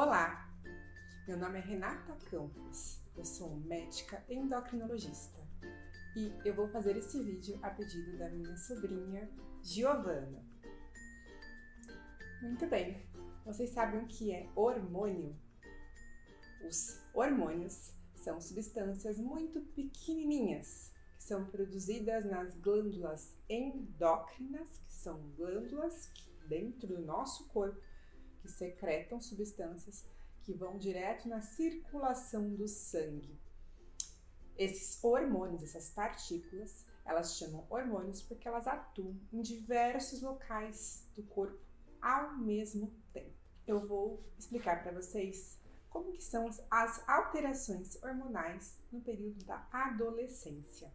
Olá, meu nome é Renata Campos, eu sou médica endocrinologista e eu vou fazer esse vídeo a pedido da minha sobrinha Giovana. Muito bem, vocês sabem o que é hormônio? Os hormônios são substâncias muito pequenininhas que são produzidas nas glândulas endócrinas, que são glândulas dentro do nosso corpo que secretam substâncias que vão direto na circulação do sangue. Esses hormônios, essas partículas, elas chamam hormônios porque elas atuam em diversos locais do corpo ao mesmo tempo. Eu vou explicar para vocês como que são as alterações hormonais no período da adolescência.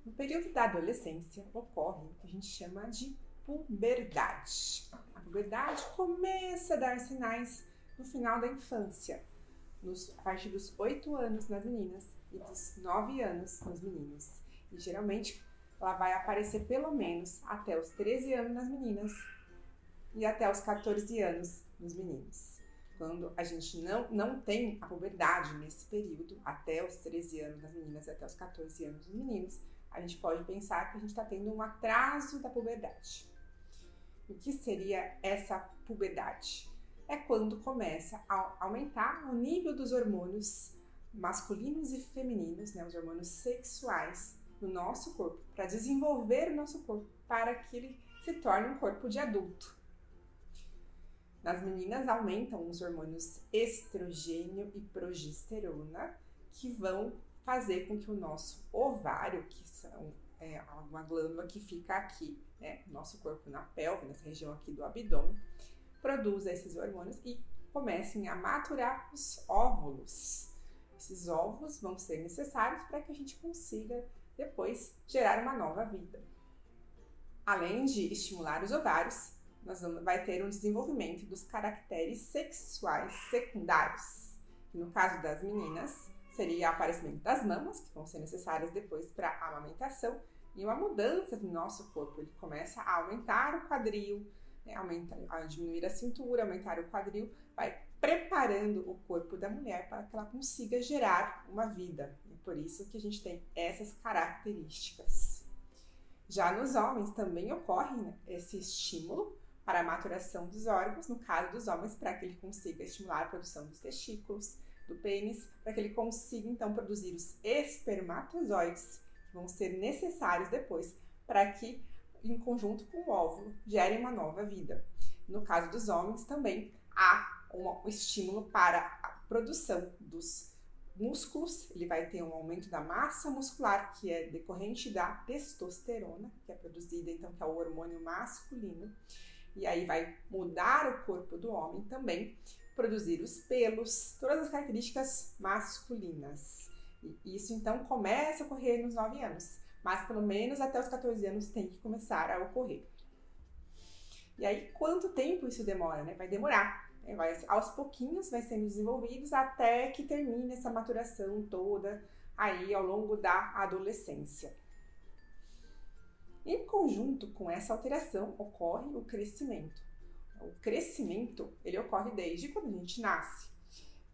No período da adolescência ocorre o que a gente chama de puberdade. A puberdade começa a dar sinais no final da infância, a partir dos 8 anos nas meninas e dos 9 anos nos meninos. E geralmente ela vai aparecer pelo menos até os 13 anos nas meninas e até os 14 anos nos meninos. Quando a gente não tem a puberdade nesse período, até os 13 anos nas meninas e até os 14 anos nos meninos, a gente pode pensar que a gente está tendo um atraso da puberdade. O que seria essa puberdade? É quando começa a aumentar o nível dos hormônios masculinos e femininos, os hormônios sexuais no nosso corpo, para desenvolver o nosso corpo, para que ele se torne um corpo de adulto. Nas meninas aumentam os hormônios estrogênio e progesterona, que vão fazer com que o nosso ovário, que são uma glândula que fica aqui, no nosso corpo, na pelve, nessa região aqui do abdômen, produza esses hormônios e comecem a maturar os óvulos. Esses óvulos vão ser necessários para que a gente consiga depois gerar uma nova vida. Além de estimular os ovários, vai ter um desenvolvimento dos caracteres sexuais secundários. No caso das meninas, seria o aparecimento das mamas, que vão ser necessárias depois para a amamentação, e uma mudança no nosso corpo. Ele começa a aumentar o quadril, a diminuir a cintura, aumentar o quadril, vai preparando o corpo da mulher para que ela consiga gerar uma vida. É por isso que a gente tem essas características. Já nos homens também ocorre esse estímulo para a maturação dos órgãos, no caso dos homens, para que ele consiga estimular a produção dos testículos, do pênis, para que ele consiga então produzir os espermatozoides, que vão ser necessários depois para que, em conjunto com o óvulo, gerem uma nova vida. No caso dos homens também há um estímulo para a produção dos músculos, ele vai ter um aumento da massa muscular, que é decorrente da testosterona, que é produzida então, que é o hormônio masculino, e aí vai mudar o corpo do homem também, produzir os pelos, todas as características masculinas. E isso então começa a ocorrer nos 9 anos, mas pelo menos até os 14 anos tem que começar a ocorrer. E aí quanto tempo isso demora? Vai demorar, aos pouquinhos vai sendo desenvolvidos até que termine essa maturação toda aí ao longo da adolescência. Em conjunto com essa alteração ocorre o crescimento. O crescimento, ele ocorre desde quando a gente nasce.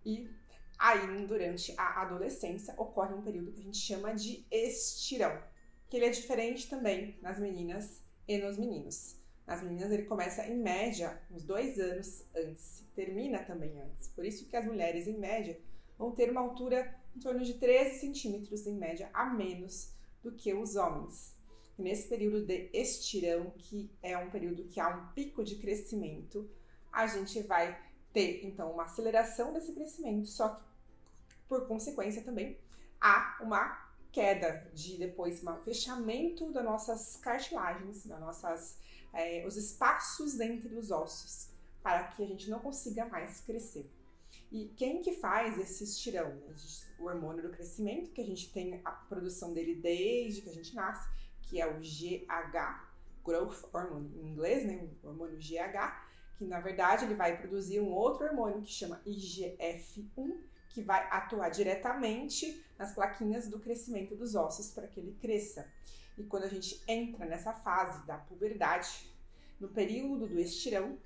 E aí, durante a adolescência, ocorre um período que a gente chama de estirão, que ele é diferente também nas meninas e nos meninos. Nas meninas, ele começa, em média, uns 2 anos antes, termina também antes. Por isso que as mulheres, em média, vão ter uma altura em torno de 13 centímetros, em média, a menos do que os homens. Nesse período de estirão, que é um período que há um pico de crescimento, a gente vai ter, então, uma aceleração desse crescimento, só que, por consequência, também há uma queda depois, um fechamento das nossas cartilagens, os espaços entre os ossos, para que a gente não consiga mais crescer. E quem que faz esse estirão? O hormônio do crescimento, que a gente tem a produção dele desde que a gente nasce, que é o GH, Growth Hormone em inglês, o hormônio GH, que na verdade ele vai produzir um outro hormônio que chama IGF-1, que vai atuar diretamente nas plaquinhas do crescimento dos ossos para que ele cresça. E quando a gente entra nessa fase da puberdade, no período do estirão,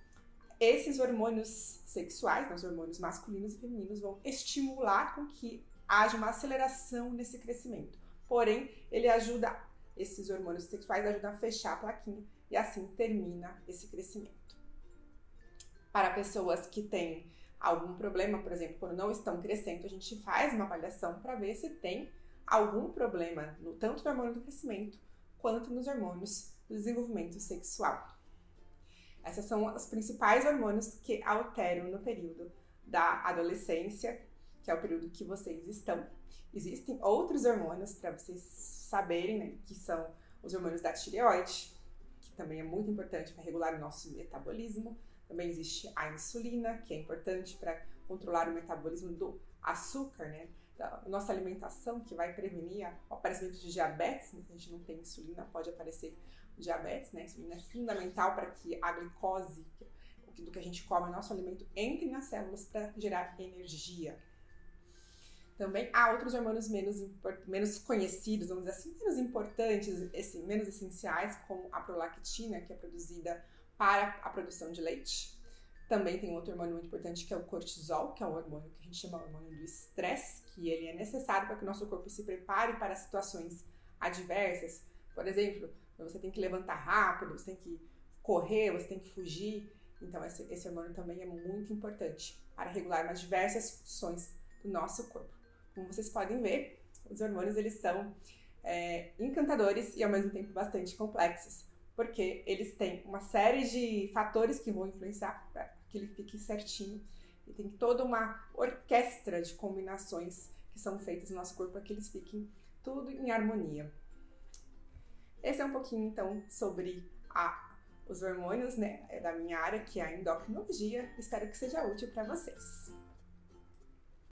esses hormônios sexuais, os hormônios masculinos e femininos, vão estimular com que haja uma aceleração nesse crescimento. Porém, esses hormônios sexuais ajudam a fechar a plaquinha e assim termina esse crescimento. Para pessoas que têm algum problema, por exemplo, quando não estão crescendo, a gente faz uma avaliação para ver se tem algum problema tanto no hormônio do crescimento quanto nos hormônios do desenvolvimento sexual. Esses são os principais hormônios que alteram no período da adolescência, que é o período que vocês estão. Existem outros hormônios para vocês saberem, né, que são os hormônios da tireoide, que também é muito importante para regular o nosso metabolismo. Também existe a insulina, que é importante para controlar o metabolismo do açúcar, né, da nossa alimentação, que vai prevenir o aparecimento de diabetes. Né? Se a gente não tem insulina, pode aparecer diabetes, né? A insulina é fundamental para que a glicose do que a gente come, o nosso alimento, entre nas células para gerar energia. Também há outros hormônios menos conhecidos, vamos dizer assim, menos importantes, menos essenciais, como a prolactina, que é produzida para a produção de leite. Também tem outro hormônio muito importante, que é o cortisol, que é um hormônio que a gente chama de hormônio do estresse, que ele é necessário para que o nosso corpo se prepare para situações adversas. Por exemplo, você tem que levantar rápido, você tem que correr, você tem que fugir. Então, esse hormônio também é muito importante para regular as diversas funções do nosso corpo. Como vocês podem ver, os hormônios eles são encantadores e ao mesmo tempo bastante complexos, porque eles têm uma série de fatores que vão influenciar para que ele fique certinho. E tem toda uma orquestra de combinações que são feitas no nosso corpo para que eles fiquem tudo em harmonia. Esse é um pouquinho, então, sobre os hormônios, né, da minha área, que é a endocrinologia. Espero que seja útil para vocês.